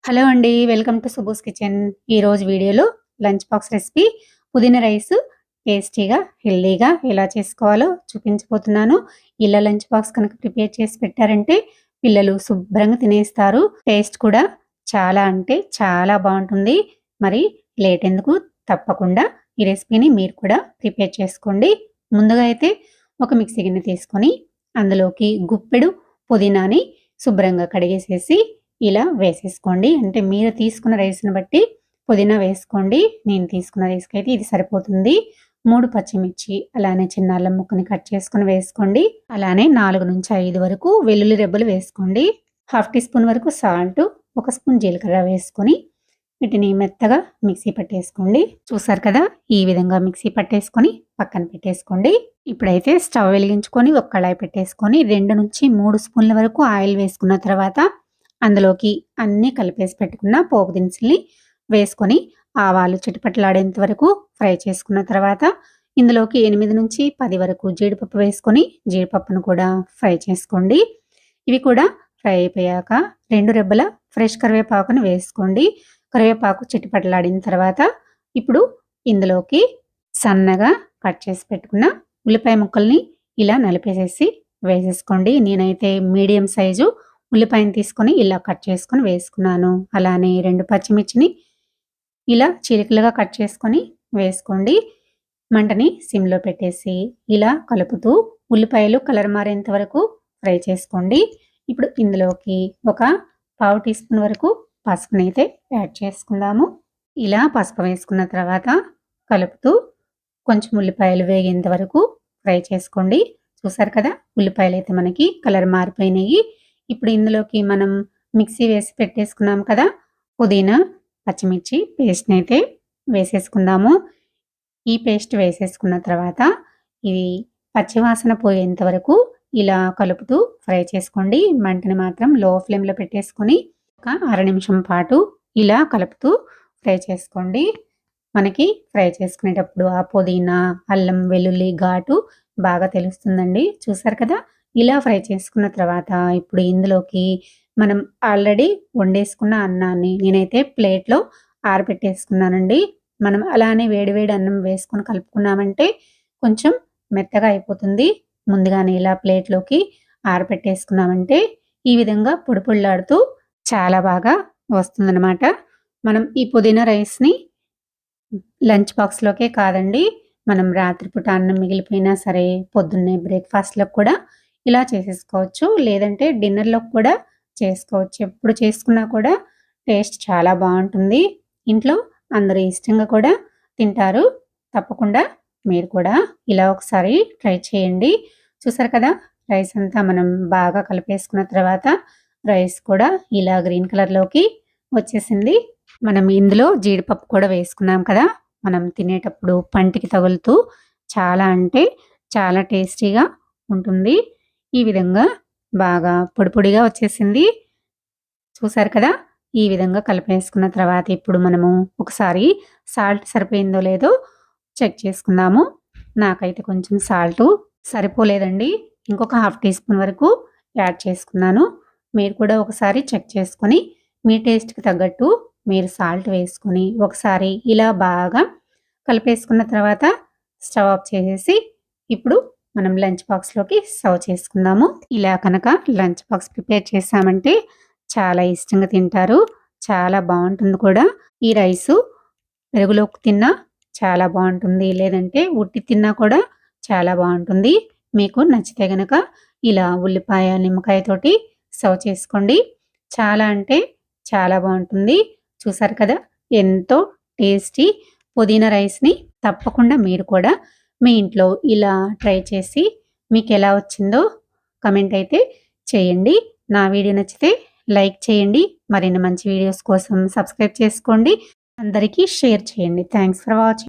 Hello అండి. Welcome to Subbu's kitchen. ఈరోజు వీడియోలో lunch box recipe pudina rice టేస్టీగా, హెల్తీగా ఎలా చేసుకోవాలో చూపించబోతున్నాను. ఇలా లంచ్ బాక్స్ కనుక ప్రిపేర్ చేసి పెట్టారంటే పిల్లలు శుభ్రంగా తినేస్తారు. టేస్ట్ కూడా చాలా అంటే చాలా బాగుంటుంది. మరి లేట్ ఎందుకు, తప్పకుండా ఈ రెసిపీని మీరు కూడా ప్రిపేర్ చేసుకోండి. ముందుగా అయితే ఒక మిక్సీ గిన్నె తీసుకొని అందులోకి గుప్పెడు పుదీనాని శుభ్రంగా కడిగేసేసి ఇలా వేసేసుకోండి. అంటే మీరు తీసుకున్న రైస్‌ని బట్టి పుదీనా వేసుకోండి. నేను తీసుకున్న రైస్‌కైతే ఇది సరిపోతుంది. 3 పచ్చిమిర్చి, అలానే చిన్న అల్లం ముక్కని కట్ చేసుకొని వేసుకోండి. అలానే 4-5 వరకు వెల్లుల్లి రెబ్బలు వేసుకోండి. హాఫ్ టీ స్పూన్ వరకు సాల్ట్, 1 స్పూన్ జీలకర్ర వేసుకొని వీటిని మెత్తగా మిక్సీ పట్టేసుకోండి. చూసారు కదా, ఈ విధంగా మిక్సీ పట్టేసుకొని పక్కన పెట్టేసుకోండి. ఇప్పుడైతే స్టవ్ వెలిగించుకొని ఒక కళాయి పెట్టేసుకొని 2-3 స్పూన్ల వరకు ఆయిల్ వేసుకున్న తర్వాత అందులోకి అన్నీ కలిపేసి పెట్టుకున్న పోపు దినుసుల్ని వేసుకొని ఆవాలు చిటపటలాడేంత వరకు ఫ్రై చేసుకున్న తర్వాత ఇందులోకి 8-10 వరకు జీడిపప్పు వేసుకొని జీడిపప్పును కూడా ఫ్రై చేసుకోండి. ఇవి కూడా ఫ్రై అయిపోయాక 2 రెబ్బల ఫ్రెష్ కరివేపాకుని వేసుకోండి. కరివేపాకు చిటపటలాడిన తర్వాత ఇప్పుడు ఇందులోకి సన్నగా కట్ చేసి పెట్టుకున్న ఉల్లిపాయ ముక్కల్ని ఇలా నలిపేసేసి వేసేసుకోండి. నేనైతే మీడియం సైజు ఉల్లిపాయను తీసుకొని ఇలా కట్ చేసుకొని వేసుకున్నాను. అలానే 2 పచ్చిమిర్చిని ఇలా చీలికలుగా కట్ చేసుకొని వేసుకోండి. మంటని సిమ్‌లో పెట్టేసి ఇలా కలుపుతూ ఉల్లిపాయలు కలర్ మారేంత వరకు ఫ్రై చేసుకోండి. ఇప్పుడు ఇందులోకి ఒక పావు టీ స్పూన్ వరకు పసుపునైతే యాడ్ చేసుకుందాము. ఇలా పసుపు వేసుకున్న తర్వాత కలుపుతూ కొంచెం ఉల్లిపాయలు వేగేంత వరకు ఫ్రై చేసుకోండి. చూసారు కదా, ఉల్లిపాయలు అయితే మనకి కలర్ మారిపోయినాయి. ఇప్పుడు ఇందులోకి మనం మిక్సీ వేసి పెట్టేసుకున్నాం కదా, పుదీనా పచ్చిమిర్చి పేస్ట్ని అయితే వేసేసుకుందాము. ఈ పేస్ట్ వేసేసుకున్న తర్వాత ఇది పచ్చివాసన పోయేంత వరకు ఇలా కలుపుతూ ఫ్రై చేసుకోండి. మంటని మాత్రం లో ఫ్లేమ్లో పెట్టేసుకొని ఒక అర నిమిషం పాటు ఇలా కలుపుతూ ఫ్రై చేసుకోండి. మనకి ఫ్రై చేసుకునేటప్పుడు ఆ పుదీనా, అల్లం, వెల్లుల్లి ఘాటు బాగా తెలుస్తుందండి. చూసారు కదా, ఇలా ఫ్రై చేసుకున్న తర్వాత ఇప్పుడు ఇందులోకి మనం ఆల్రెడీ వండేసుకున్న అన్నాన్ని నేనైతే ప్లేట్లో ఆరబెట్టేసుకున్నానండి. మనం అలానే వేడివేడి అన్నం వేసుకొని కలుపుకున్నామంటే కొంచెం మెత్తగా అయిపోతుంది. ముందుగానే ఇలా ప్లేట్లోకి ఆరబెట్టేసుకున్నామంటే ఈ విధంగా పొడి పొడిలాడుతూ చాలా బాగా వస్తుందన్నమాట. మనం ఈ పుదీనా రైస్‌ని లంచ్ బాక్స్‌లోకే కాదండి, మనం రాత్రిపూట అన్నం మిగిలిపోయినా సరే పొద్దున్నే బ్రేక్‌ఫాస్ట్‌లోకి కూడా ఇలా చేసేసుకోవచ్చు. లేదంటే డిన్నర్‌లోకి కూడా చేసుకోవచ్చు. ఎప్పుడు చేసుకున్నా కూడా టేస్ట్ చాలా బాగుంటుంది. ఇంట్లో అందరూ ఇష్టంగా కూడా తింటారు. తప్పకుండా మీరు కూడా ఇలా ఒకసారి ట్రై చేయండి. చూసారు కదా, రైస్ అంతా మనం బాగా కలిపేసుకున్న తర్వాత రైస్ కూడా ఇలా గ్రీన్ కలర్‌లోకి వచ్చేసింది. మనం ఇందులో జీడిపప్పు కూడా వేసుకున్నాం కదా, మనం తినేటప్పుడు పంటికి తగులుతూ చాలా అంటే చాలా టేస్టీగా ఉంటుంది. ఈ విధంగా బాగా పొడి పొడిగా వచ్చేసింది. చూసారు కదా, ఈ విధంగా కలిపేసుకున్న తర్వాత ఇప్పుడు మనము ఒకసారి సాల్ట్ సరిపోయిందో లేదో చెక్ చేసుకుందాము. నాకైతే కొంచెం సాల్టు సరిపోలేదండి. ఇంకొక హాఫ్ టీ స్పూన్ వరకు యాడ్ చేసుకున్నాను. మీరు కూడా ఒకసారి చెక్ చేసుకొని మీ టేస్ట్‌కి తగ్గట్టు మీరు సాల్ట్ వేసుకొని ఒకసారి ఇలా బాగా కలిపేసుకున్న తర్వాత స్టవ్ ఆఫ్ చేసేసి ఇప్పుడు మనం లంచ్ బాక్స్‌లోకి సర్వ్ చేసుకుందాము. ఇలా కనుక లంచ్ బాక్స్ ప్రిపేర్ చేసామంటే చాలా ఇష్టంగా తింటారు. చాలా బాగుంటుంది కూడా. ఈ రైసు పెరుగులోకి తిన్నా చాలా బాగుంటుంది. లేదంటే ఉట్టి తిన్నా కూడా చాలా బాగుంటుంది. మీకు నచ్చితే గనక ఇలా ఉల్లిపాయ, నిమ్మకాయతోటి సర్వ్ చేసుకోండి. చాలా అంటే చాలా బాగుంటుంది. చూసారు కదా, ఎంతో టేస్టీ పుదీనా రైస్‌ని తప్పకుండా మీరు కూడా మీ ఇంట్లో ఇలా ట్రై చేసి మీకెలా వచ్చిందో కామెంట్ అయితే చేయండి. నా వీడియో నచ్చితే లైక్ చేయండి. మరిన్ని మంచి వీడియోస్ కోసం సబ్స్క్రైబ్ చేసుకోండి. అందరికీ షేర్ చేయండి. Thanks for watching.